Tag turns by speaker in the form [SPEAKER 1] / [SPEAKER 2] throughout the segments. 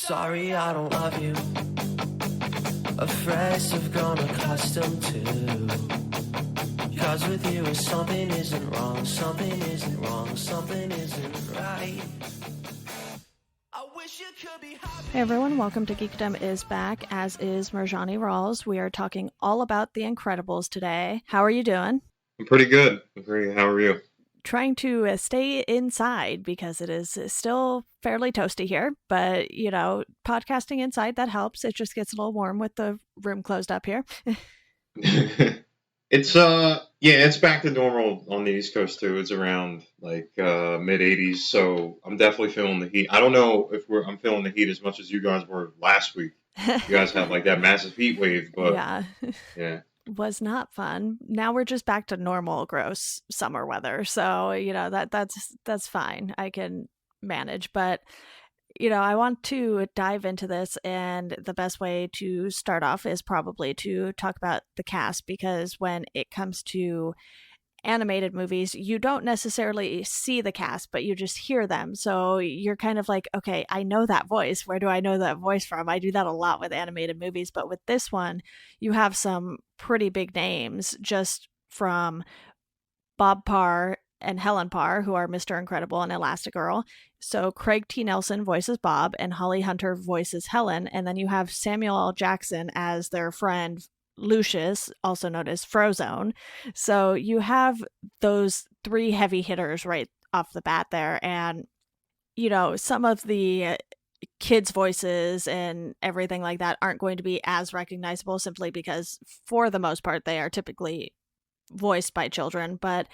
[SPEAKER 1] Sorry, I don't love you. Afraid I've grown accustomed to. Cause with you something isn't wrong, something isn't wrong, something isn't right. I wish you could be happy.
[SPEAKER 2] Hey everyone, welcome to Geekdom is back, as is Mirage Rawls. We are talking all about The Incredibles today. How are you doing?
[SPEAKER 3] I'm pretty good. How are you?
[SPEAKER 2] Trying to stay inside because it is still fairly toasty here, but you know, podcasting inside, that helps. It just gets a little warm with the room closed up here.
[SPEAKER 3] It's back to normal on the East Coast too. It's around like mid 80s, so I'm definitely feeling the heat. I don't know if I'm feeling the heat as much as you guys were last week. You guys had like that massive heat wave, but yeah.
[SPEAKER 2] Was not fun. Now we're just back to normal gross summer weather. So, you know, that's fine. I can manage. But, you know, I want to dive into this, and the best way to start off is probably to talk about the cast, because when it comes to animated movies, you don't necessarily see the cast, but you just hear them. So you're kind of like, okay, I know that voice. Where do I know that voice from? I do that a lot with animated movies, but with this one, you have some pretty big names just from Bob Parr and Helen Parr, who are Mr. Incredible and Elastigirl. So Craig T. Nelson voices Bob and Holly Hunter voices Helen. And then you have Samuel L. Jackson as their friend Lucius, also known as Frozone. So you have those three heavy hitters right off the bat there. And, you know, some of the kids' voices and everything like that aren't going to be as recognizable, simply because for the most part, they are typically voiced by children. But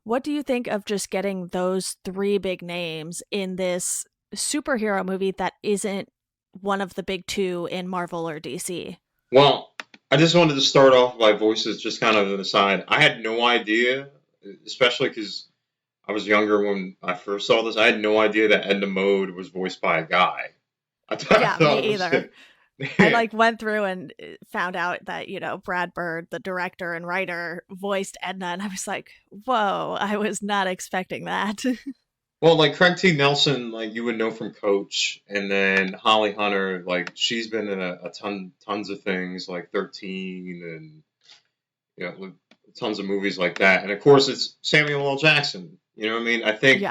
[SPEAKER 2] what do you think of just getting those three big names in this superhero movie that isn't one of the big two in Marvel or DC?
[SPEAKER 3] Well, I just wanted to start off by voices, just kind of an aside. I had no idea, especially because I was younger when I first saw this. I had no idea that Edna Mode was voiced by a guy.
[SPEAKER 2] Me either. I went through and found out that, you know, Brad Bird, the director and writer, voiced Edna, and I was like, whoa, I was not expecting that.
[SPEAKER 3] Well, like Craig T. Nelson, like you would know from Coach, and then Holly Hunter, like she's been in a tons of things, like 13, and you know, tons of movies like that. And of course, it's Samuel L. Jackson. You know what I mean? I think,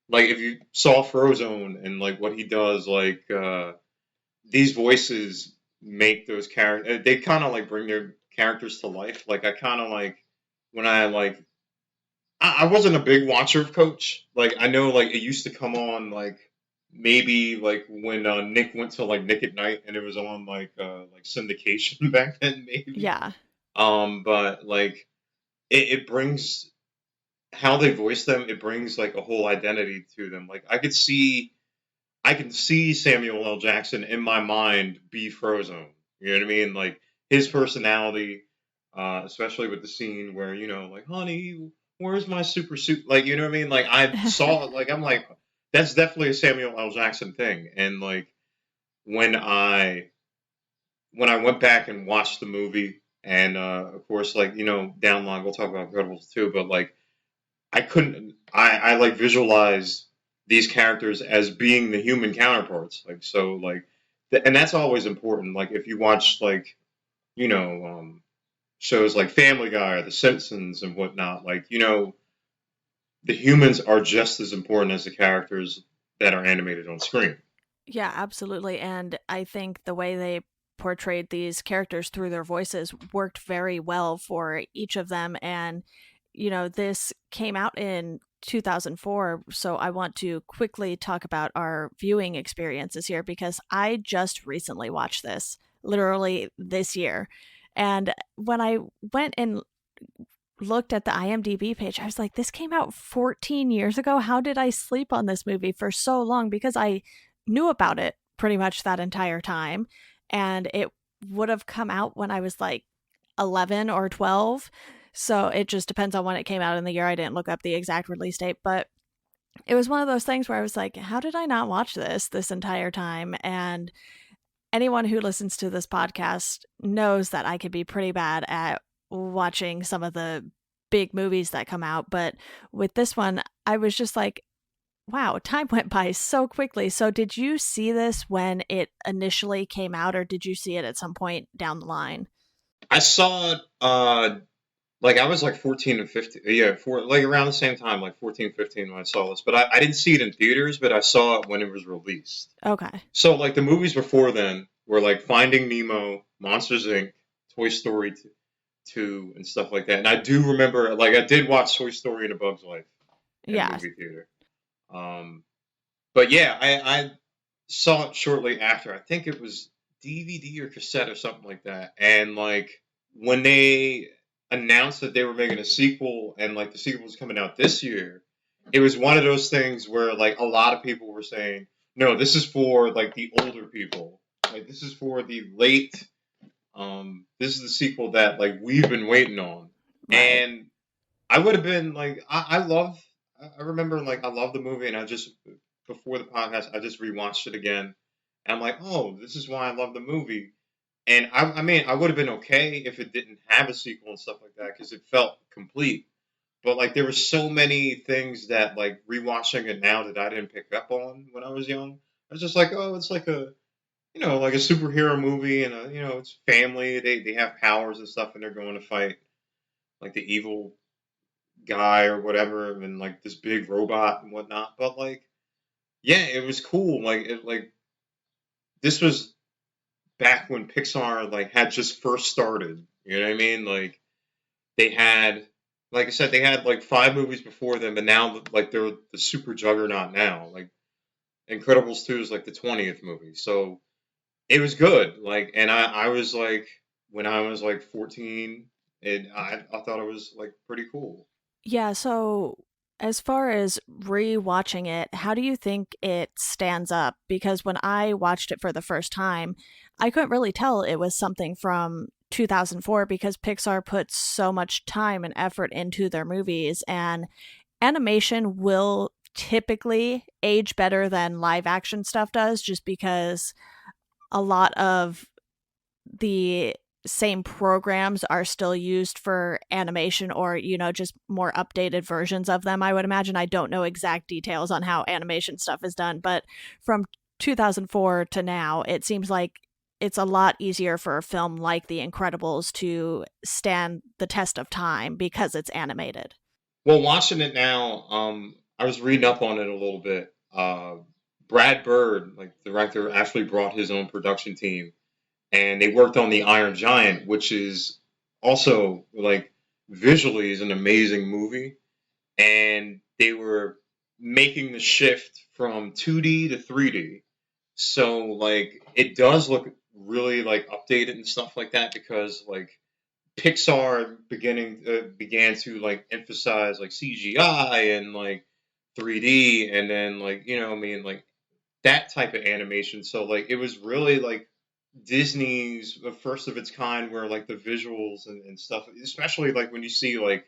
[SPEAKER 3] like if you saw Frozone and like what he does, like these voices make those characters. They kind of like bring their characters to life. Like I kind of like when I wasn't a big watcher of Coach. Like, I know, like, it used to come on, like, maybe, like, when Nick went to, like, Nick at Night, and it was on, like syndication back then, maybe.
[SPEAKER 2] Yeah.
[SPEAKER 3] But, like, it brings, how they voice them, it brings, like, a whole identity to them. Like, I can see Samuel L. Jackson in my mind be Frozone. You know what I mean? Like, his personality, especially with the scene where, you know, like, honey, where's my super suit? Like, you know what I mean? Like, I saw it, like, I'm like, that's definitely a Samuel L. Jackson thing. And, like, when I went back and watched the movie, and, of course, like, you know, down the line, we'll talk about Incredibles too, but, like, I like, visualized these characters as being the human counterparts. Like, so, like, and that's always important. Like, if you watch, like, you know, shows like Family Guy or The Simpsons and whatnot, like, you know, the humans are just as important as the characters that are animated on screen.
[SPEAKER 2] Yeah, absolutely. And I think the way they portrayed these characters through their voices worked very well for each of them. And, you know, this came out in 2004, so I want to quickly talk about our viewing experiences here, because I just recently watched this, literally this year. And when I went and looked at the IMDb page, I was like, this came out 14 years ago. How did I sleep on this movie for so long? Because I knew about it pretty much that entire time. And it would have come out when I was like 11 or 12. So it just depends on when it came out in the year. I didn't look up the exact release date, but it was one of those things where I was like, how did I not watch this entire time? And anyone who listens to this podcast knows that I could be pretty bad at watching some of the big movies that come out. But with this one, I was just like, Wow, time went by so quickly. So did you see this when it initially came out, or did you see it at some point down the line?
[SPEAKER 3] I saw it, like I was like 14 and 15, yeah, like around the same time, like 14, 15 when I saw this. But I didn't see it in theaters, but I saw it when it was released.
[SPEAKER 2] Okay.
[SPEAKER 3] So like the movies before then were like Finding Nemo, Monsters Inc., Toy Story 2, and stuff like that. And I do remember, like I did watch Toy Story and A Bug's Life in a
[SPEAKER 2] Yeah.
[SPEAKER 3] movie theater. Um, but yeah, I saw it shortly after. I think it was DVD or cassette or something like that. And like when they announced that they were making a sequel and like the sequel was coming out this year, it was one of those things where like a lot of people were saying, no, this is for like the older people. Like this is for the late this is the sequel that like we've been waiting on.
[SPEAKER 2] Right.
[SPEAKER 3] And I would have been like I remember like I love the movie and I just before the podcast I just rewatched it again. And I'm like, oh, this is why I love the movie. And I mean, I would have been okay if it didn't have a sequel and stuff like that because it felt complete. But like there were so many things that like rewatching it now that I didn't pick up on when I was young. I was just like, oh, it's like a like a superhero movie and it's family. They have powers and stuff and they're going to fight like the evil guy or whatever and like this big robot and whatnot. But like yeah, it was cool. Like this was back when Pixar like had just first started. You know what I mean? Like they had, like I said, they had like 5 movies before them, and now like they're the super juggernaut now. Like Incredibles 2 is like the 20th movie, so it was good. Like, and I was like when I was like 14, and I thought it was like pretty cool.
[SPEAKER 2] Yeah, so as far as rewatching it, how do you think it stands up? Because when I watched it for the first time, I couldn't really tell it was something from 2004 because Pixar puts so much time and effort into their movies, and animation will typically age better than live action stuff does just because a lot of the same programs are still used for animation or just more updated versions of them. I would imagine. I don't know exact details on how animation stuff is done, but from 2004 to now it seems like it's a lot easier for a film like The Incredibles to stand the test of time because it's animated.
[SPEAKER 3] Well, watching it now, I was reading up on it a little bit. Brad Bird, like the director, actually brought his own production team and they worked on the Iron Giant, which is also like visually is an amazing movie. And they were making the shift from 2D to 3D. So like it does look really like updated and stuff like that because like Pixar began to like emphasize like CGI and like 3D and then like I mean like that type of animation. So like it was really like Disney's the first of its kind where like the visuals and stuff, especially like when you see like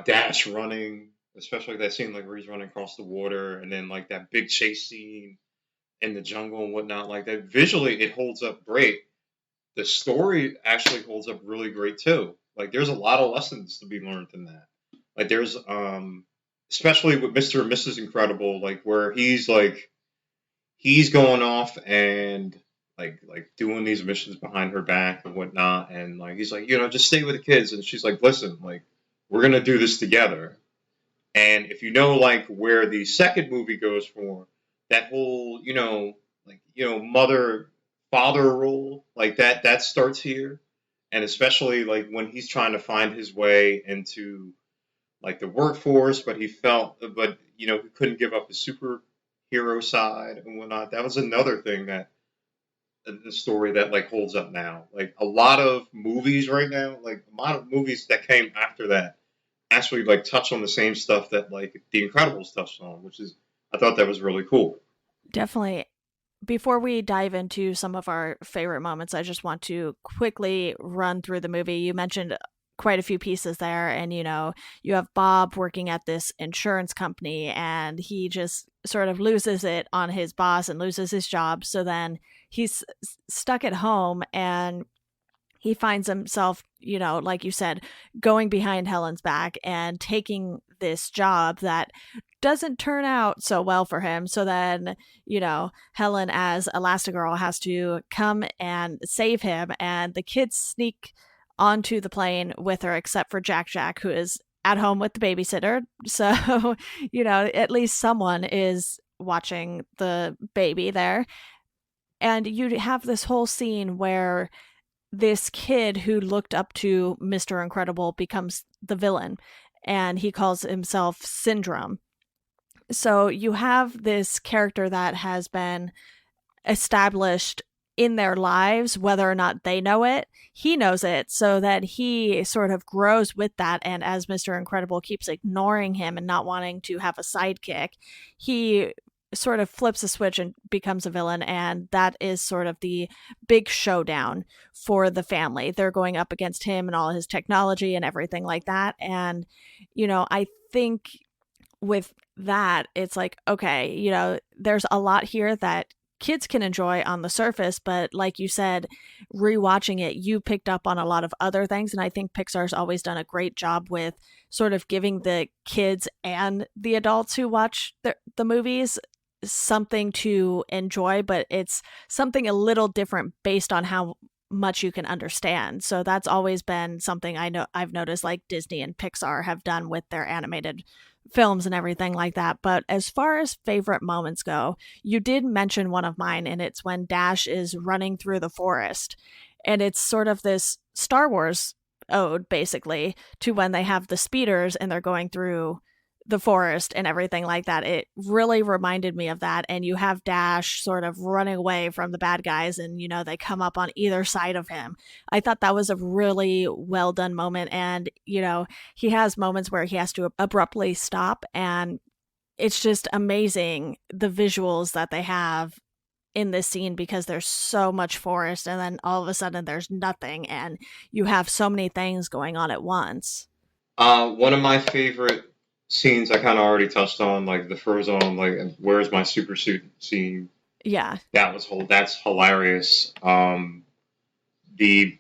[SPEAKER 3] Dash running, especially that scene like where he's running across the water and then like that big chase scene in the jungle and whatnot, like that visually it holds up great. The story actually holds up really great too. Like there's a lot of lessons to be learned in that. Like there's especially with Mr. and Mrs. Incredible, like where he's going off and like doing these missions behind her back and whatnot, and like he's like, just stay with the kids, and she's like, listen, like we're gonna do this together. And if you know like where the second movie goes for that whole, mother father role, like that starts here. And especially like when he's trying to find his way into like the workforce, but he couldn't give up his superhero side and whatnot. That was another thing that the story that like holds up now. Like a lot of movies right now, like a lot of movies that came after that actually like touch on the same stuff that like The Incredibles touched on, which is I thought that was really cool.
[SPEAKER 2] Definitely. Before we dive into some of our favorite moments, I just want to quickly run through the movie. You mentioned quite a few pieces there, and you have Bob working at this insurance company, and he just sort of loses it on his boss and loses his job. So then he's stuck at home, and he finds himself, like you said, going behind Helen's back and taking this job that doesn't turn out so well for him. So then, Helen as Elastigirl has to come and save him, and the kids sneak onto the plane with her, except for Jack, who is at home with the babysitter. So, at least someone is watching the baby there. And you have this whole scene where this kid who looked up to Mr. Incredible becomes the villain, and he calls himself Syndrome. So you have this character that has been established in their lives, whether or not they know it. He knows it, so that he sort of grows with that. And as Mr. Incredible keeps ignoring him and not wanting to have a sidekick, he sort of flips a switch and becomes a villain. And that is sort of the big showdown for the family. They're going up against him and all his technology and everything like that. And, I think with that, it's like, okay, there's a lot here that kids can enjoy on the surface, but like you said, rewatching it, you picked up on a lot of other things. And I think Pixar's always done a great job with sort of giving the kids and the adults who watch the movies something to enjoy, but it's something a little different based on how much you can understand. So that's always been something I've noticed, like Disney and Pixar have done with their animated films and everything like that. But as far as favorite moments go, you did mention one of mine, and it's when Dash is running through the forest. And it's sort of this Star Wars ode, basically, to when they have the speeders and they're going through the forest and everything like that. It really reminded me of that. And you have Dash sort of running away from the bad guys, and they come up on either side of him. I thought that was a really well done moment. And he has moments where he has to abruptly stop, and it's just amazing the visuals that they have in this scene, because there's so much forest, and then all of a sudden there's nothing, and you have so many things going on at once.
[SPEAKER 3] One of my favorite scenes I kind of already touched on, like the Frozone, like where's my super suit scene.
[SPEAKER 2] Yeah,
[SPEAKER 3] that's hilarious. The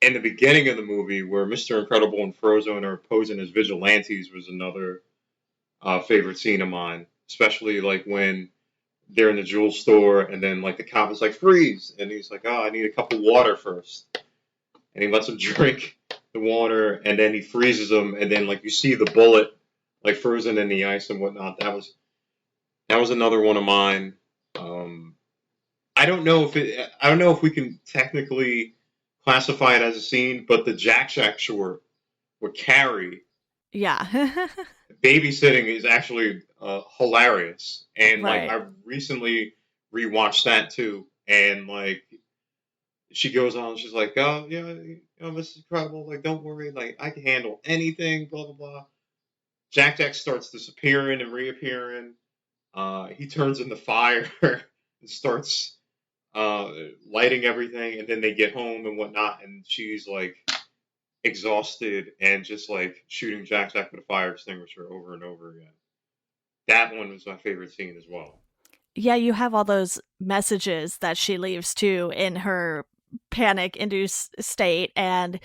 [SPEAKER 3] in the beginning of the movie where Mr. Incredible and Frozone are posing as vigilantes was another favorite scene of mine, especially like when they're in the jewel store and then like the cop is like freeze, and he's like, oh, I need a cup of water first, and he lets him drink the water, and then he freezes him, and then like you see the bullet like frozen in the ice and whatnot. That was another one of mine. I don't know if we can technically classify it as a scene, but the Jack short with Carrie,
[SPEAKER 2] yeah.
[SPEAKER 3] babysitting is actually hilarious. And
[SPEAKER 2] Right.
[SPEAKER 3] like I recently rewatched that too, and like she goes on, she's like, oh yeah, Mrs. Incredible, like don't worry, like I can handle anything, blah blah blah. Jack starts disappearing and reappearing. He turns into fire and starts lighting everything, and then they get home and whatnot, and she's like exhausted and just like shooting Jack with a fire extinguisher over and over again. That one was my favorite scene as well.
[SPEAKER 2] Yeah, you have all those messages that she leaves too in her panic induced state. And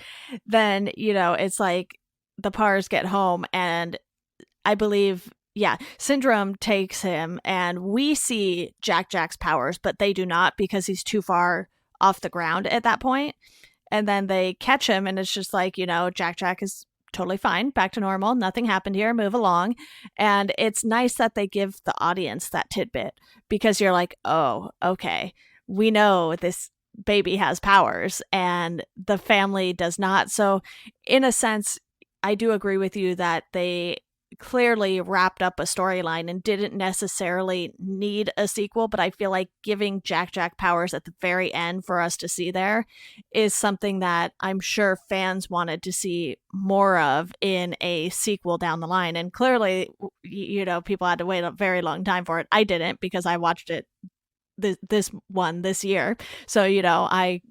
[SPEAKER 2] then, it's like the Pars get home, and I believe, yeah, Syndrome takes him, and we see Jack's powers, but they do not, because he's too far off the ground at that point. And then they catch him, and it's just like, Jack is totally fine, back to normal, nothing happened here, move along. And it's nice that they give the audience that tidbit, because you're like, oh, okay, we know this baby has powers and the family does not. So in a sense, I do agree with you that they clearly wrapped up a storyline and didn't necessarily need a sequel, but I feel like giving Jack powers at the very end for us to see there is something that I'm sure fans wanted to see more of in a sequel down the line. And clearly, people had to wait a very long time for it. I didn't, because I watched it this year. So, I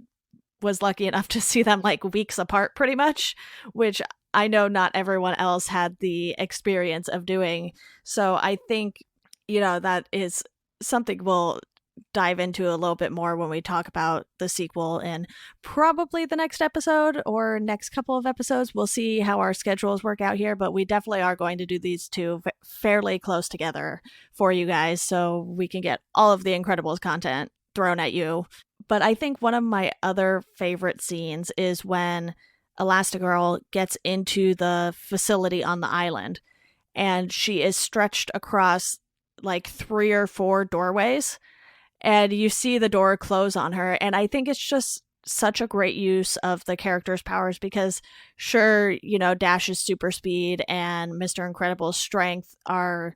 [SPEAKER 2] was lucky enough to see them like weeks apart pretty much, which I know not everyone else had the experience of doing. So I think, that is something we'll dive into a little bit more when we talk about the sequel in probably the next episode or next couple of episodes. We'll see how our schedules work out here, but we definitely are going to do these two fairly close together for you guys so we can get all of the Incredibles content thrown at you. But I think one of my other favorite scenes is when Elastigirl gets into the facility on the island and she is stretched across like 3 or 4 doorways and you see the door close on her. And I think it's just such a great use of the character's powers because sure, you know, Dash's super speed and Mr. Incredible's strength are,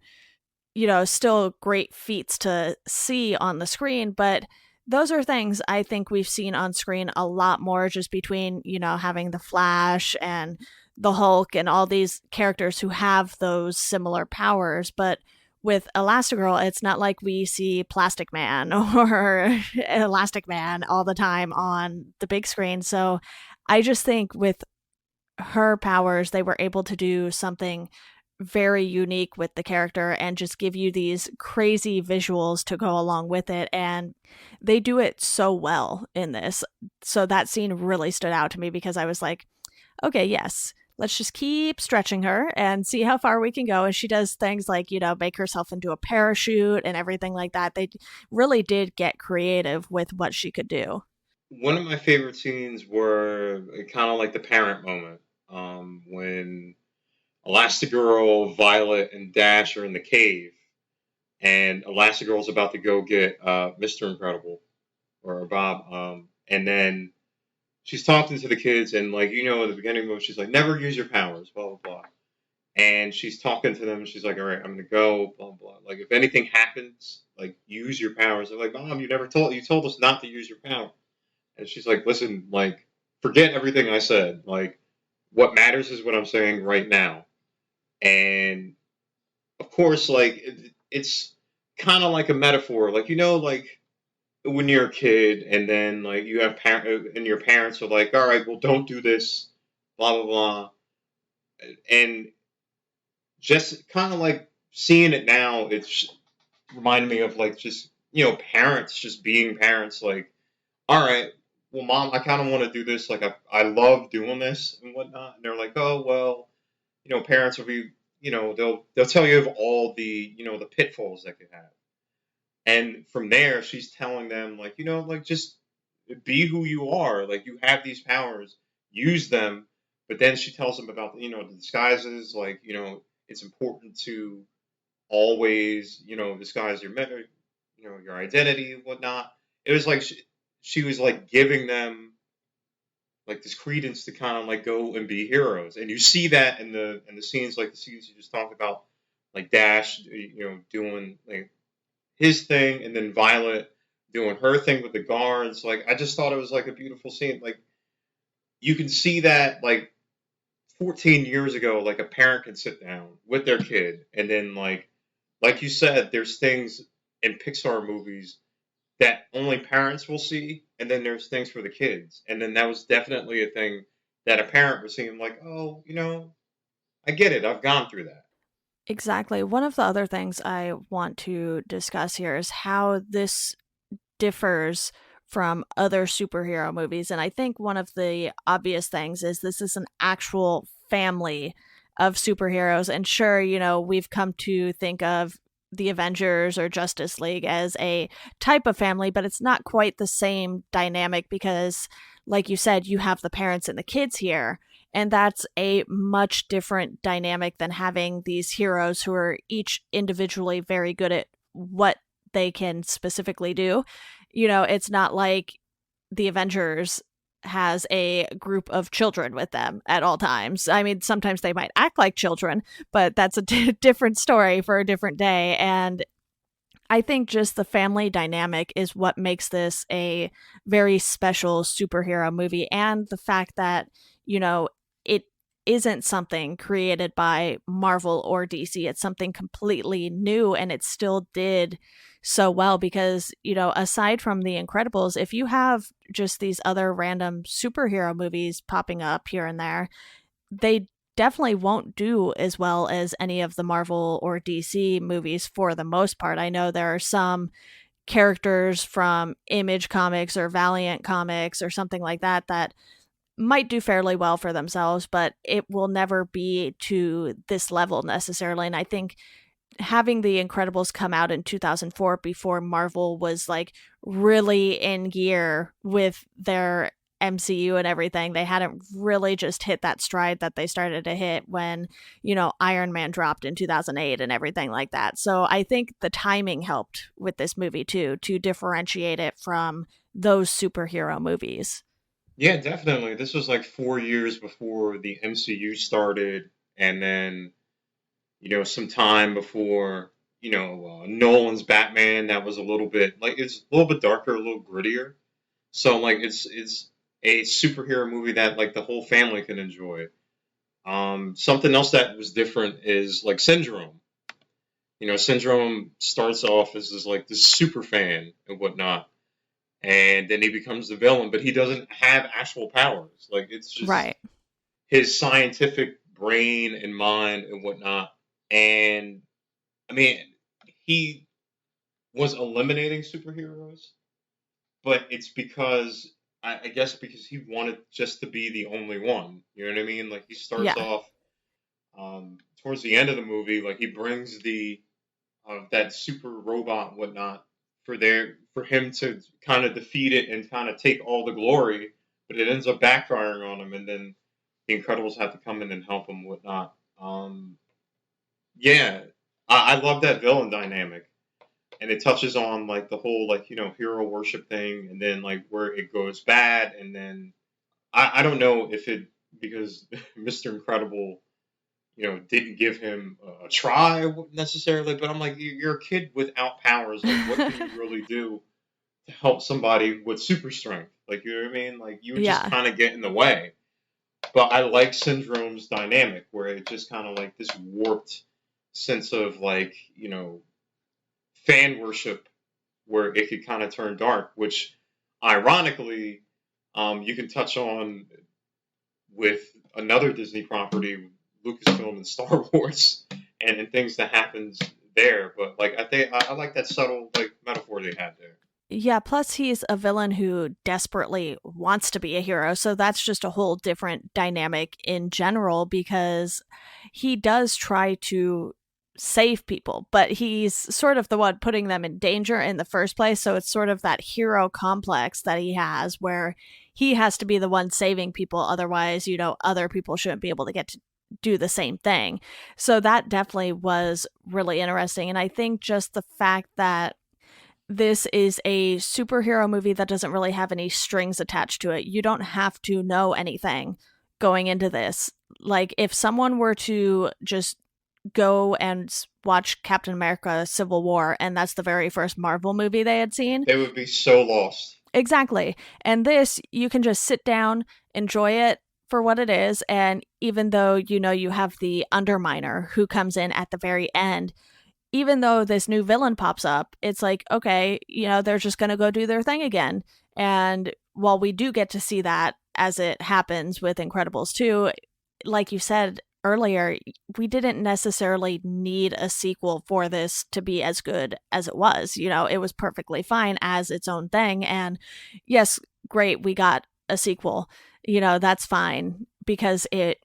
[SPEAKER 2] you know, still great feats to see on the screen, but those are things I think we've seen on screen a lot more just between, you know, having the Flash and the Hulk and all these characters who have those similar powers. But with Elastigirl, it's not like we see Plastic Man or Elastic Man all the time on the big screen. So I just think with her powers, they were able to do something very unique with the character and just give you these crazy visuals to go along with it, and they do it so well in this. So that scene really stood out to me because I was like, okay, yes, let's just keep stretching her and see how far we can go. And she does things like, you know, make herself into a parachute and everything like that. They really did get creative with what she could do.
[SPEAKER 3] One of my favorite scenes were kind of like the parent moment, when Elastigirl, Violet, and Dash are in the cave, and Elastigirl's about to go get Mr. Incredible or Bob, and then she's talking to the kids, and like you know, at the beginning of it, she's like, "Never use your powers," blah blah blah, and she's talking to them. And she's like, "All right, I'm gonna go, blah blah. Like if anything happens, like use your powers." They're like, "Mom, you told us not to use your power," and she's like, "Listen, like forget everything I said. Like what matters is what I'm saying right now." And of course, like it's kind of like a metaphor, like you know, like when you're a kid, and then like you have and your parents are like, "All right, well, don't do this," blah blah blah, and just kind of like seeing it now, it's reminded me of like just you know parents just being parents, like, "All right, well, mom, I kind of want to do this, like I love doing this and whatnot," and they're like, "Oh well." You know, parents will be, you know, they'll tell you of all the, you know, the pitfalls that could have. And from there, she's telling them, like, you know, like just be who you are. Like you have these powers, use them. But then she tells them about, you know, the disguises. Like, you know, it's important to always, you know, disguise your, you know, your identity and whatnot. It was like she was like giving them like this credence to kind of like go and be heroes, and you see that in the scenes like the scenes you just talked about, like Dash, you know, doing like his thing, and then Violet doing her thing with the guards. Like I just thought it was like a beautiful scene. Like you can see that like 14 years ago, like a parent can sit down with their kid, and then like you said, there's things in Pixar movies that only parents will see, and then there's things for the kids. And then that was definitely a thing that a parent was seeing, like, oh, you know, I get it. I've gone through that.
[SPEAKER 2] Exactly. One of the other things I want to discuss here is how this differs from other superhero movies. And I think one of the obvious things is this is an actual family of superheroes. And sure, you know, we've come to think of the Avengers or Justice League as a type of family, but it's not quite the same dynamic because, like you said, you have the parents and the kids here. And that's a much different dynamic than having these heroes who are each individually very good at what they can specifically do. You know, it's not like the Avengers has a group of children with them at all times. I mean, sometimes they might act like children, but that's a different story for a different day. And I think just the family dynamic is what makes this a very special superhero movie. And the fact that, you know, it isn't something created by Marvel or DC. It's something completely new, and it still did so well because, you know, aside from The Incredibles, if you have just these other random superhero movies popping up here and there, they definitely won't do as well as any of the Marvel or DC movies for the most part. I know there are some characters from Image Comics or Valiant Comics or something like that that might do fairly well for themselves, but it will never be to this level necessarily. And I think having the Incredibles come out in 2004 before Marvel was like really in gear with their MCU and everything, they hadn't really just hit that stride that they started to hit when, Iron Man dropped in 2008 and everything like that. So I think the timing helped with this movie too, to differentiate it from those superhero movies.
[SPEAKER 3] Yeah, definitely. This was like 4 years before the MCU started, and then some time before Nolan's Batman. That was a little bit like it's a little bit darker, a little grittier. So like it's a superhero movie that like the whole family can enjoy. Something else that was different is like Syndrome. Syndrome starts off as like this super fan and whatnot, and then he becomes the villain, but he doesn't have actual powers. Like it's just
[SPEAKER 2] Right.
[SPEAKER 3] his scientific brain and mind and whatnot. And I mean, he was eliminating superheroes, but it's because I guess because he wanted just to be the only one. You know what I mean? Like he starts
[SPEAKER 2] Yeah.
[SPEAKER 3] off towards the end of the movie, like he brings the that super robot and whatnot for him to kind of defeat it and kind of take all the glory, but it ends up backfiring on him, and then the Incredibles have to come in and help him and whatnot. Yeah, I love that villain dynamic, and it touches on like the whole like hero worship thing, and then like where it goes bad, and then I don't know if it because Mr. Incredible didn't give him a try necessarily, but I'm like you're a kid without powers, like what can you really do to help somebody with super strength? Like you know what I mean? Like you would just
[SPEAKER 2] Yeah.
[SPEAKER 3] kind of get in the way. But I like Syndrome's dynamic where it just kind of like this warped sense of like fan worship where it could kind of turn dark, which ironically you can touch on with another Disney property, Lucasfilm and Star Wars, and things that happens there. But like I think I like that subtle like metaphor they had there.
[SPEAKER 2] Yeah, plus he's a villain who desperately wants to be a hero. So that's just a whole different dynamic in general because he does try to save people, but he's sort of the one putting them in danger in the first place. So it's sort of that hero complex that he has where he has to be the one saving people. Otherwise, other people shouldn't be able to get to do the same thing. So that definitely was really interesting. And I think just the fact that this is a superhero movie that doesn't really have any strings attached to it. You don't have to know anything going into this. Like, if someone were to just go and watch Captain America Civil War, and that's the very first Marvel movie they had seen,
[SPEAKER 3] They would be so lost.
[SPEAKER 2] exactly. And this, you can just sit down, enjoy it for what it is. And even though, you have the Underminer who comes in at the very end, even though this new villain pops up, it's like, okay, they're just going to go do their thing again. And while we do get to see that as it happens with Incredibles 2, like you said earlier, we didn't necessarily need a sequel for this to be as good as it was. It was perfectly fine as its own thing. And yes, great, we got a sequel. That's fine because it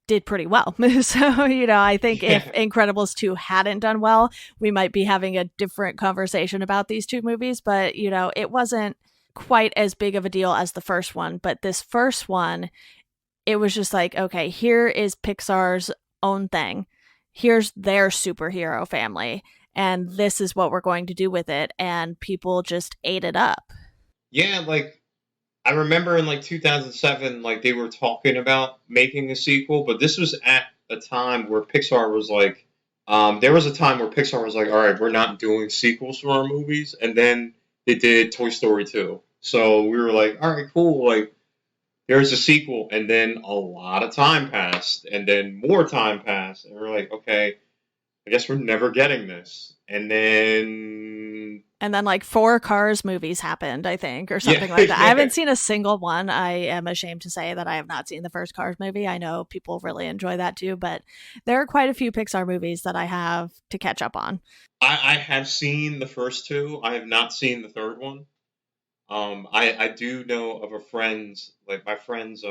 [SPEAKER 2] did pretty well. So, I think if Incredibles 2 hadn't done well, we might be having a different conversation about these two movies. But, it wasn't quite as big of a deal as the first one. But this first one, it was just like, okay, here is Pixar's own thing. Here's their superhero family. And this is what we're going to do with it. And people just ate it up.
[SPEAKER 3] Yeah, like I remember in like 2007, like they were talking about making a sequel, but this was at a time where Pixar was like, there was a time where Pixar was like, all right, we're not doing sequels for our movies, and then they did Toy Story 2. So we were like, all right, cool, like there's a sequel, and then a lot of time passed, and then more time passed, and we're like, okay, I guess we're never getting this. And then
[SPEAKER 2] And then like 4 Cars movies happened, I think, or
[SPEAKER 3] Yeah,
[SPEAKER 2] something like that. I
[SPEAKER 3] yeah.
[SPEAKER 2] haven't seen a single one. I am ashamed to say that I have not seen the first Cars movie. I know people really enjoy that too, but there are quite a few Pixar movies that I have to catch up on.
[SPEAKER 3] I have seen the first two. I have not seen the third one. I do know of a friend's, like my friend's,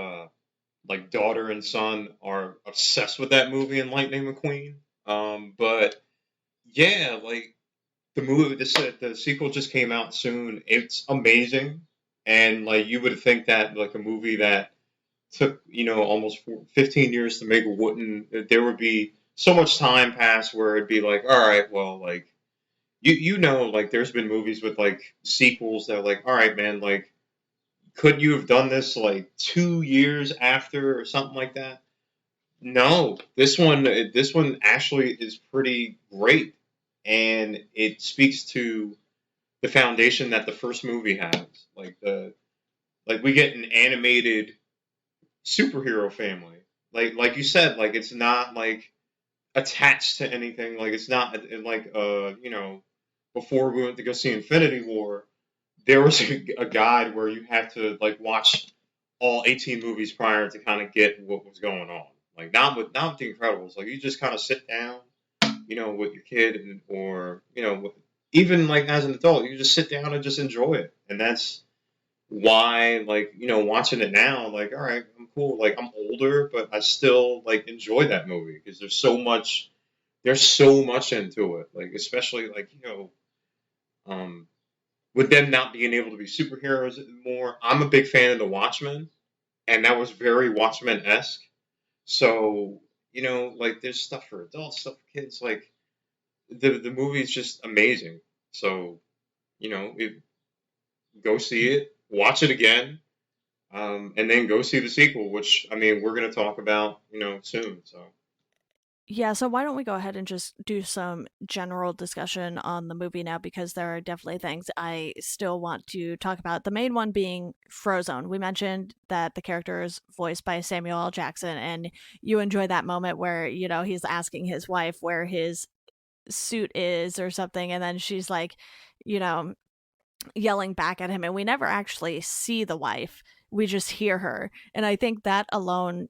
[SPEAKER 3] like daughter and son are obsessed with that movie and Lightning McQueen. But yeah, like the sequel just came out soon. It's amazing, and like you would think that like a movie that took almost 15 years to make wouldn't there would be so much time pass where it'd be like, all right, well, like like there's been movies with like sequels that are like, all right, man, like could you have done this like 2 years after or something like that? No, this one actually is pretty great, and it speaks to the foundation that the first movie has. Like we get an animated superhero family. Like you said, like it's not like attached to anything. Like it's not like before we went to go see Infinity War, there was a guide where you had to like watch all 18 movies prior to kind of get what was going on. Like not with the Incredibles. Like you just kind of sit down, with your kid or even like as an adult, you just sit down and just enjoy it. And that's why like watching it now, like all right, I'm cool. Like I'm older, but I still like enjoy that movie because there's so much into it. Like especially like um with them not being able to be superheroes anymore. I'm a big fan of the Watchmen, and that was very Watchmen esque. So like there's stuff for adults, stuff for kids. Like the movie is just amazing. So it, go see it, watch it again, and then go see the sequel, which I mean we're gonna talk about soon. So
[SPEAKER 2] Yeah, so why don't we go ahead and just do some general discussion on the movie now because there are definitely things I still want to talk about. The main one being Frozone. We mentioned that the character is voiced by Samuel L. Jackson, and you enjoy that moment where, he's asking his wife where his suit is or something, and then she's like, you know, yelling back at him, and we never actually see the wife. We just hear her. And I think that alone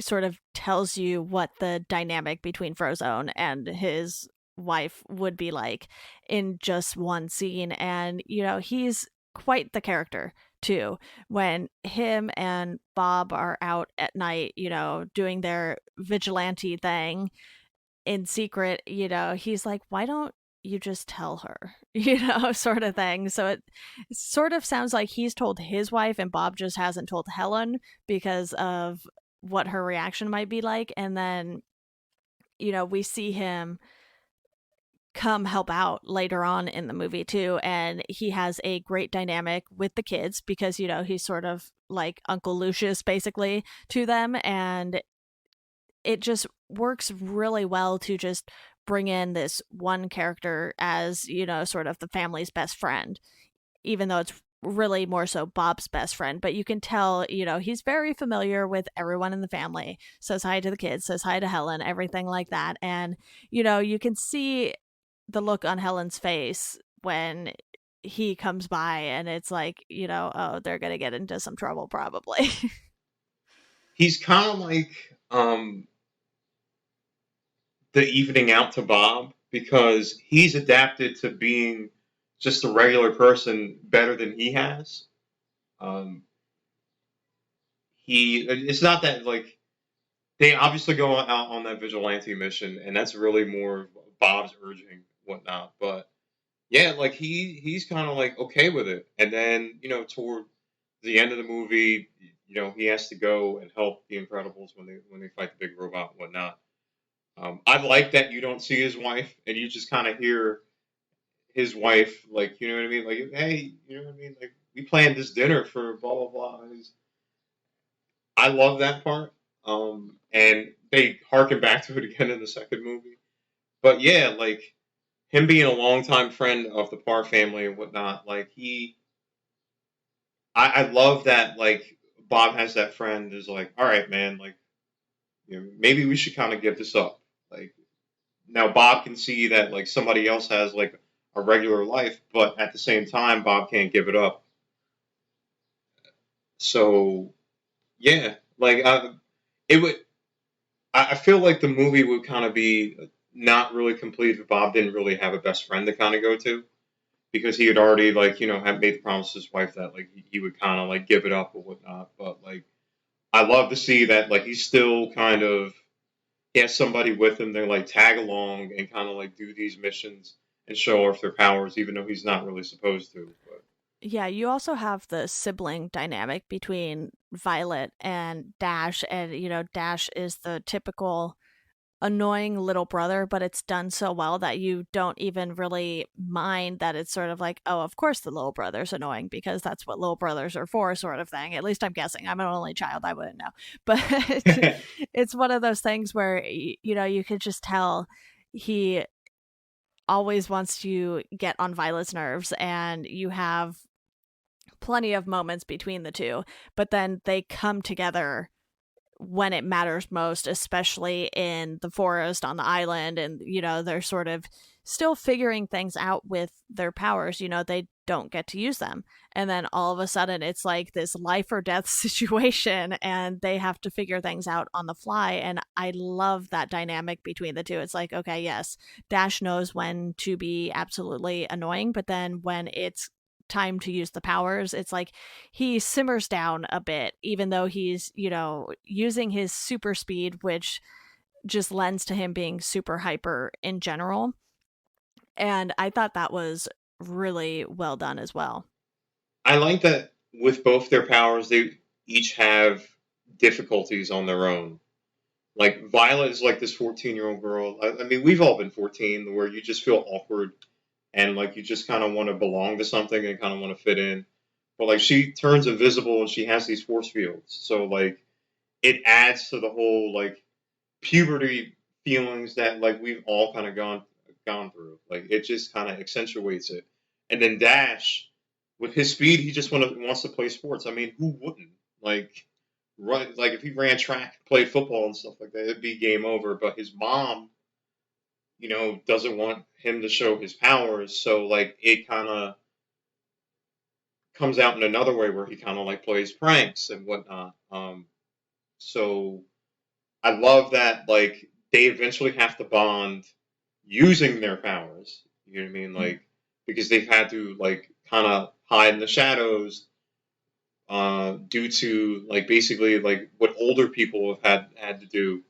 [SPEAKER 2] sort of tells you what the dynamic between Frozone and his wife would be like in just one scene. And, he's quite the character too. When him and Bob are out at night, doing their vigilante thing in secret, he's like, why don't you just tell her, sort of thing. So it sort of sounds like he's told his wife and Bob just hasn't told Helen because of what her reaction might be like. And then, we see him come help out later on in the movie too. And he has a great dynamic with the kids because, he's sort of like Uncle Lucius basically to them. And it just works really well to just bring in this one character as, sort of the family's best friend, even though it's really more so Bob's best friend. But you can tell, he's very familiar with everyone in the family, says hi to the kids, says hi to Helen, everything like that. And, you can see the look on Helen's face when he comes by and it's like, oh, they're going to get into some trouble probably.
[SPEAKER 3] he's kind of like the evening out to Bob because he's adapted to being just a regular person better than he has. Um, it's not that like they obviously go out on that vigilante mission, and that's really more Bob's urging whatnot. But yeah, like he's kind of like okay with it, and then toward the end of the movie, he has to go and help the Incredibles when they fight the big robot and whatnot. I like that you don't see his wife, and you just kind of hear his wife, like, you know what I mean? Like, hey, you know what I mean? Like, we planned this dinner for blah, blah, blah. I love that part. And they harken back to it again in the second movie. But yeah, like, him being a longtime friend of the Parr family and whatnot, like, I love that, like, Bob has that friend who's like, all right, man, like, maybe we should kind of give this up. Like, now Bob can see that like somebody else has like a regular life, but at the same time, Bob can't give it up. So yeah, like it would. I feel like the movie would kind of be not really complete if Bob didn't really have a best friend to kind of go to, because he had already like had made the promise to his wife that like he would kind of like give it up or whatnot. But like I love to see that like he's still kind of he has somebody with him to like tag along and kind of like do these missions and show off their powers, even though he's not really supposed to. But
[SPEAKER 2] Yeah, you also have the sibling dynamic between Violet and Dash, and Dash is the typical annoying little brother, but it's done so well that you don't even really mind that it's sort of like, oh, of course the little brother's annoying because that's what little brothers are for, sort of thing. At least I'm guessing. I'm an only child. I wouldn't know. But it's one of those things where, you could just tell he always wants to get on Violet's nerves, and you have plenty of moments between the two, but then they come together when it matters most, especially in the forest on the island. And, they're sort of still figuring things out with their powers. They don't get to use them. And then all of a sudden it's like this life or death situation, and they have to figure things out on the fly. And I love that dynamic between the two. It's like, okay, yes, Dash knows when to be absolutely annoying, but then when it's time to use the powers, it's like he simmers down a bit, even though he's using his super speed, which just lends to him being super hyper in general. And I thought that was really well done as well.
[SPEAKER 3] I like that with both their powers, they each have difficulties on their own. Like Violet is like this 14-year-old girl. I mean, we've all been 14, where you just feel awkward and like you just kind of want to belong to something and kind of want to fit in. But like she turns invisible and she has these force fields, so like it adds to the whole like puberty feelings that like we've all kind of gone through. Like it just kind of accentuates it. And then Dash, with his speed, he just wants to play sports. I mean, who wouldn't? Like run like if he ran track, played football and stuff like that, it'd be game over. But his mom, doesn't want him to show his powers, so like it kind of comes out in another way where he kind of like plays pranks and whatnot. So I love that like they eventually have to bond using their powers. You know what I mean? Like because they've had to like kind of hide in the shadows due to like basically like what older people have had to do,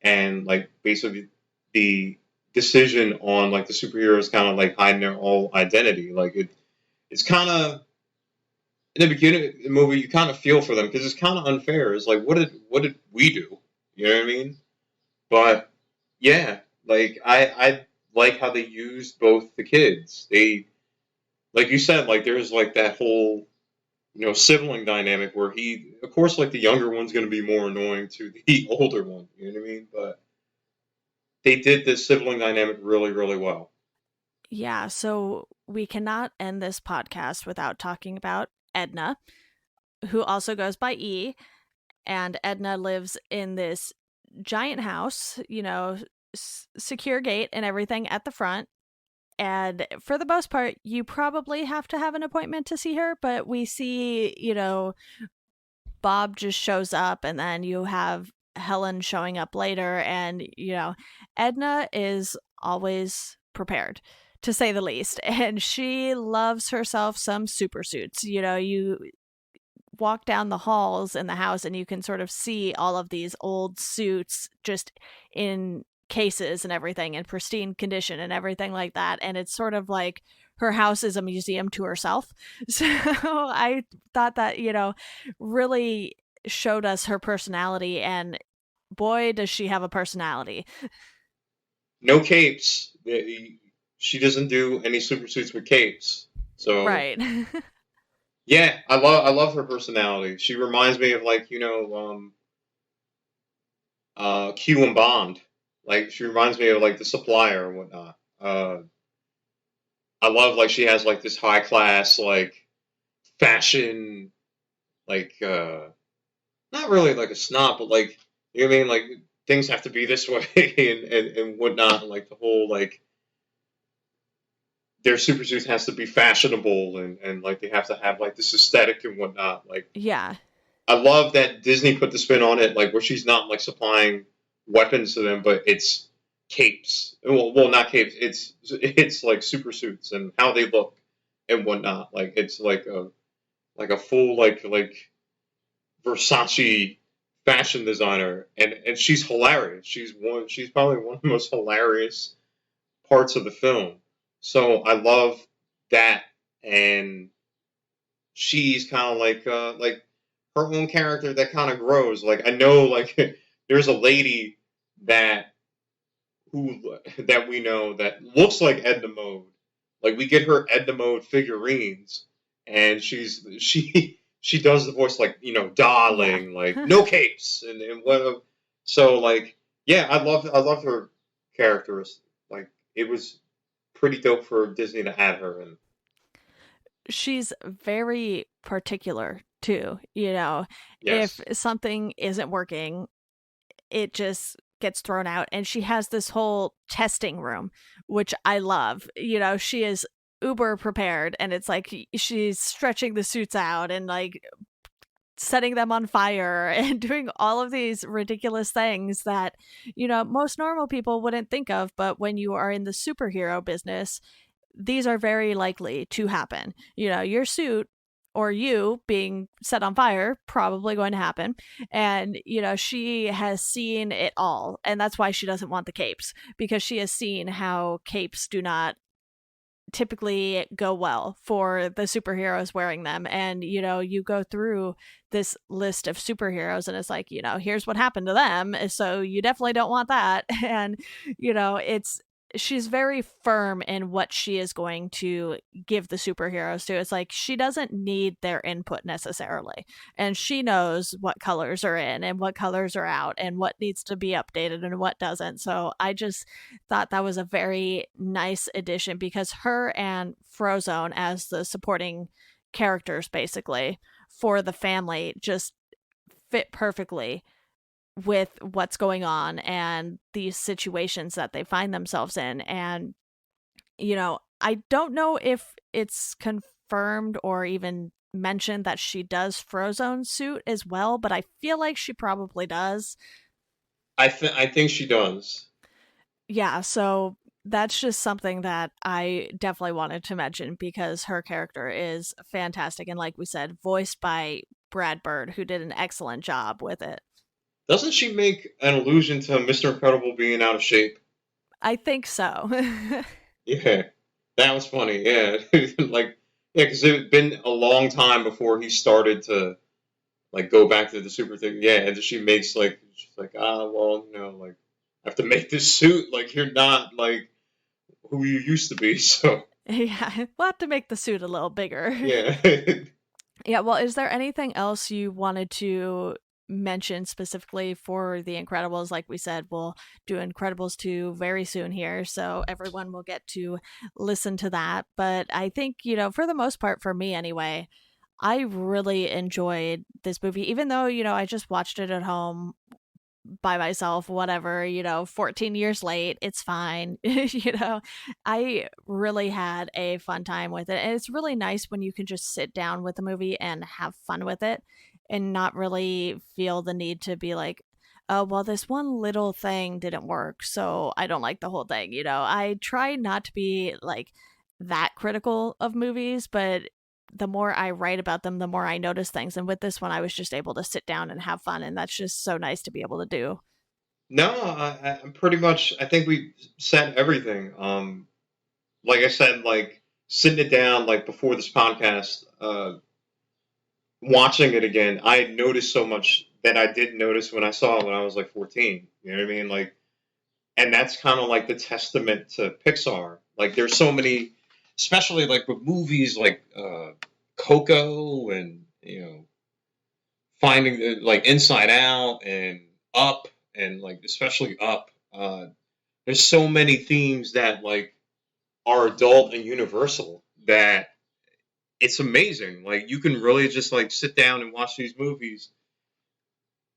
[SPEAKER 3] and like basically the decision on like the superheroes kind of like hiding their whole identity. Like it's kind of in the beginning of the movie you kind of feel for them because it's kind of unfair. It's like what did we do? You know what I mean? But yeah, like I like how they used both the kids. They like you said, like there's like that whole sibling dynamic where he, of course, like the younger one's going to be more annoying to the older one. You know what I mean? But they did this sibling dynamic really, really well.
[SPEAKER 2] Yeah, so we cannot end this podcast without talking about Edna, who also goes by E. And Edna lives in this giant house, secure gate and everything at the front. And for the most part, you probably have to have an appointment to see her. But we see, Bob just shows up, and then you have Helen showing up later. And, Edna is always prepared, to say the least. And she loves herself some super suits. You walk down the halls in the house and you can sort of see all of these old suits just in cases and everything in pristine condition and everything like that. And it's sort of like her house is a museum to herself. So I thought that, really showed us her personality, and boy, does she have a personality.
[SPEAKER 3] No capes. She doesn't do any super suits with capes. So
[SPEAKER 2] Right.
[SPEAKER 3] yeah, I love her personality. She reminds me of like Q and Bond. Like she reminds me of like the Supplier and whatnot. I love like she has like this high class like fashion, like not really like a snob, but like you know what I mean, like things have to be this way and whatnot, and like the whole like their super suits has to be fashionable and like they have to have like this aesthetic and whatnot. Like
[SPEAKER 2] Yeah.
[SPEAKER 3] I love that Disney put the spin on it, like where she's not like supplying weapons to them, but it's capes. Well, not capes. It's like super suits and how they look and whatnot. Like it's like a full like Versace fashion designer, and she's hilarious. She's probably one of the most hilarious parts of the film. So I love that, and she's kind of like her own character that kind of grows. Like I know like there's a lady that that we know that looks like Edna Mode. Like we get her Edna Mode figurines, and she does the voice like
[SPEAKER 2] Yeah.
[SPEAKER 3] darling, like no capes and what. So like yeah, I loved her characters. Like it was pretty dope for Disney to add her in.
[SPEAKER 2] She's very particular too. If
[SPEAKER 3] Yes,
[SPEAKER 2] something isn't working, it just gets thrown out. And she has this whole testing room, which I love. She is uber prepared, and it's like she's stretching the suits out and like setting them on fire and doing all of these ridiculous things that most normal people wouldn't think of. But when you are in the superhero business, these are very likely to happen. Your suit or you being set on fire, probably going to happen. And she has seen it all, and that's why she doesn't want the capes, because she has seen how capes do not typically go well for the superheroes wearing them. And you go through this list of superheroes, and it's like, here's what happened to them, so you definitely don't want that. And it's she's very firm in what she is going to give the superheroes to. It's like she doesn't need their input necessarily, and she knows what colors are in and what colors are out and what needs to be updated and what doesn't. So I just thought that was a very nice addition, because her and Frozone as the supporting characters basically for the family just fit perfectly with what's going on and these situations that they find themselves in. And I don't know if it's confirmed or even mentioned that she does Frozone suit as well, but I feel like she probably does.
[SPEAKER 3] I think she does.
[SPEAKER 2] Yeah, so that's just something that I definitely wanted to mention, because her character is fantastic, and like we said, voiced by Brad Bird, who did an excellent job with it.
[SPEAKER 3] Doesn't she make an allusion to Mr. Incredible being out of shape?
[SPEAKER 2] I think so.
[SPEAKER 3] Yeah, that was funny. Yeah, like yeah, because it had been a long time before he started to like go back to the super thing. Yeah, and she makes like she's like well like I have to make this suit. Like you're not like who you used to be. So
[SPEAKER 2] Yeah, we'll have to make the suit a little bigger.
[SPEAKER 3] yeah.
[SPEAKER 2] Yeah, well, is there anything else you wanted to mention specifically for The Incredibles? Like we said, we'll do Incredibles 2 very soon here, so everyone will get to listen to that. But I think, for the most part, for me anyway, I really enjoyed this movie, even though, I just watched it at home by myself, whatever, 14 years late, it's fine. I really had a fun time with it. And it's really nice when you can just sit down with a movie and have fun with it and not really feel the need to be like, oh, well, this one little thing didn't work, so I don't like the whole thing. I try not to be like that critical of movies, but the more I write about them, the more I notice things. And with this one, I was just able to sit down and have fun. And that's just so nice to be able to do.
[SPEAKER 3] No, I'm pretty much. I think we said everything. Like I said, like sitting it down, like before this podcast, watching it again, I noticed so much that I didn't notice when I saw it when I was like 14. You know what I mean? Like, and that's kind of like the testament to Pixar. Like, there's so many, especially like with movies like Coco and finding like Inside Out and Up and like especially Up. There's so many themes that like are adult and universal that it's amazing. Like you can really just like sit down and watch these movies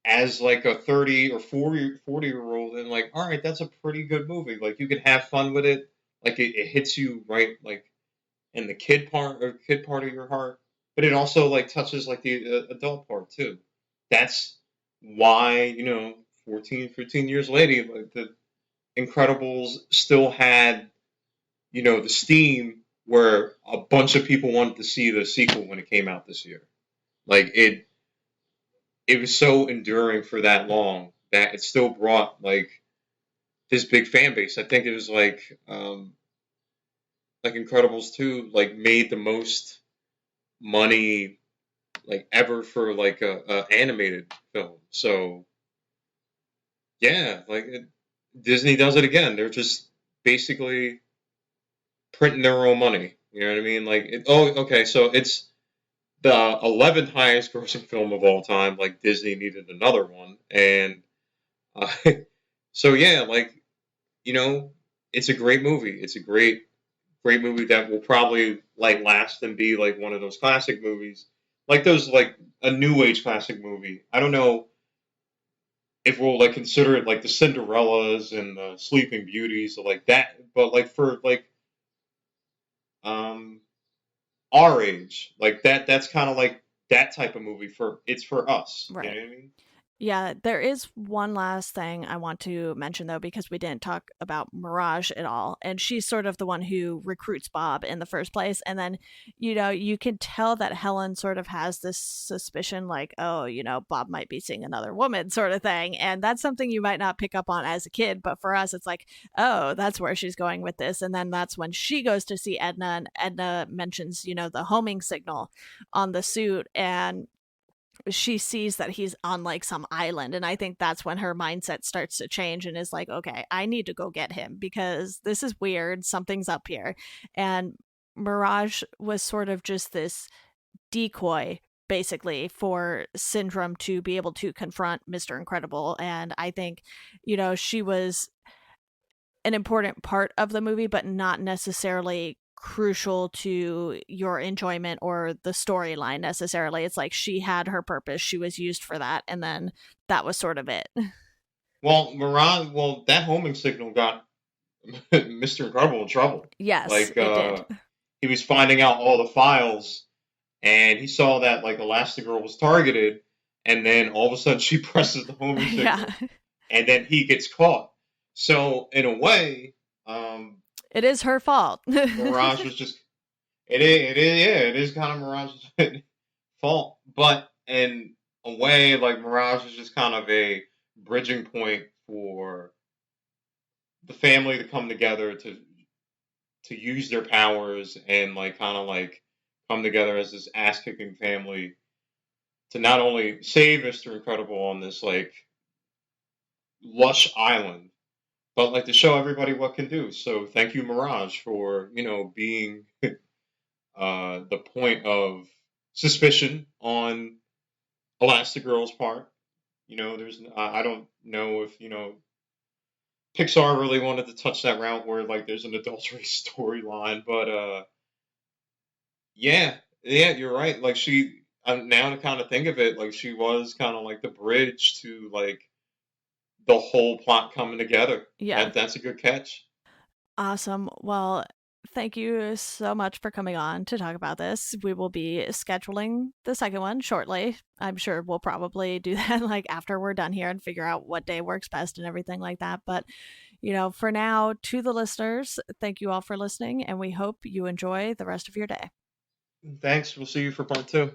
[SPEAKER 3] as like a 30 or 40 year old and like, all right, that's a pretty good movie. Like you can have fun with it. Like it hits you right. Like and the kid part of your heart, but it also like touches like the adult part too. That's why 14, 15 years later, like the Incredibles still had the steam where a bunch of people wanted to see the sequel when it came out this year. Like it was so enduring for that long that it still brought like this big fan base. I think it was like Incredibles 2 like made the most money like ever for like a animated film. So yeah, like Disney does it again. They're just basically printing their own money. You know what I mean? Like okay, so it's the 11th highest grossing film of all time. Like Disney needed another one, and uh, so yeah, like it's a great movie. It's a great movie that will probably like last and be like one of those classic movies, like those like a new age classic movie. I don't know if we'll like consider it like the Cinderellas and the Sleeping Beauties or like that, but like for like um our age, like that's kind of like that type of movie it's for us. You know
[SPEAKER 2] Right.
[SPEAKER 3] what I mean?
[SPEAKER 2] Yeah, there is one last thing I want to mention though, because we didn't talk about Mirage at all. And she's sort of the one who recruits Bob in the first place. And then, you can tell that Helen sort of has this suspicion like, oh, Bob might be seeing another woman sort of thing. And that's something you might not pick up on as a kid. But for us, it's like, oh, that's where she's going with this. And then that's when she goes to see Edna, and Edna mentions, the homing signal on the suit. And she sees that he's on like some island, and I think that's when her mindset starts to change and is like, okay, I need to go get him because this is weird, something's up here. And Mirage was sort of just this decoy basically for Syndrome to be able to confront Mr. Incredible. And I think she was an important part of the movie, but not necessarily crucial to your enjoyment or the storyline necessarily. It's like she had her purpose, she was used for that, and then that was sort of it.
[SPEAKER 3] Well, that homing signal got Mr. Incredible in trouble.
[SPEAKER 2] Yes,
[SPEAKER 3] Like
[SPEAKER 2] it did.
[SPEAKER 3] he was finding out all the files, and he saw that like Elastigirl was targeted, and then all of a sudden she presses the homing signal,
[SPEAKER 2] Yeah.
[SPEAKER 3] and then he gets caught. So in a way,
[SPEAKER 2] It is her fault.
[SPEAKER 3] Mirage was just it is kind of Mirage's fault, but in a way, like Mirage is just kind of a bridging point for the family to come together to use their powers and like kind of like come together as this ass kicking family to not only save Mr. Incredible on this like lush island, but like to show everybody what can do. So thank you, Mirage, for being the point of suspicion on Elastigirl's part. There's I don't know if Pixar really wanted to touch that route where like there's an adultery storyline, but yeah, you're right. Like she now to kind of think of it, like she was kind of like the bridge to like the whole plot coming together.
[SPEAKER 2] Yeah.
[SPEAKER 3] That's a good catch.
[SPEAKER 2] Awesome. Well, thank you so much for coming on to talk about this. We will be scheduling the second one shortly. I'm sure we'll probably do that like after we're done here and figure out what day works best and everything like that. But, for now, to the listeners, thank you all for listening, and we hope you enjoy the rest of your day.
[SPEAKER 3] Thanks. We'll see you for part 2.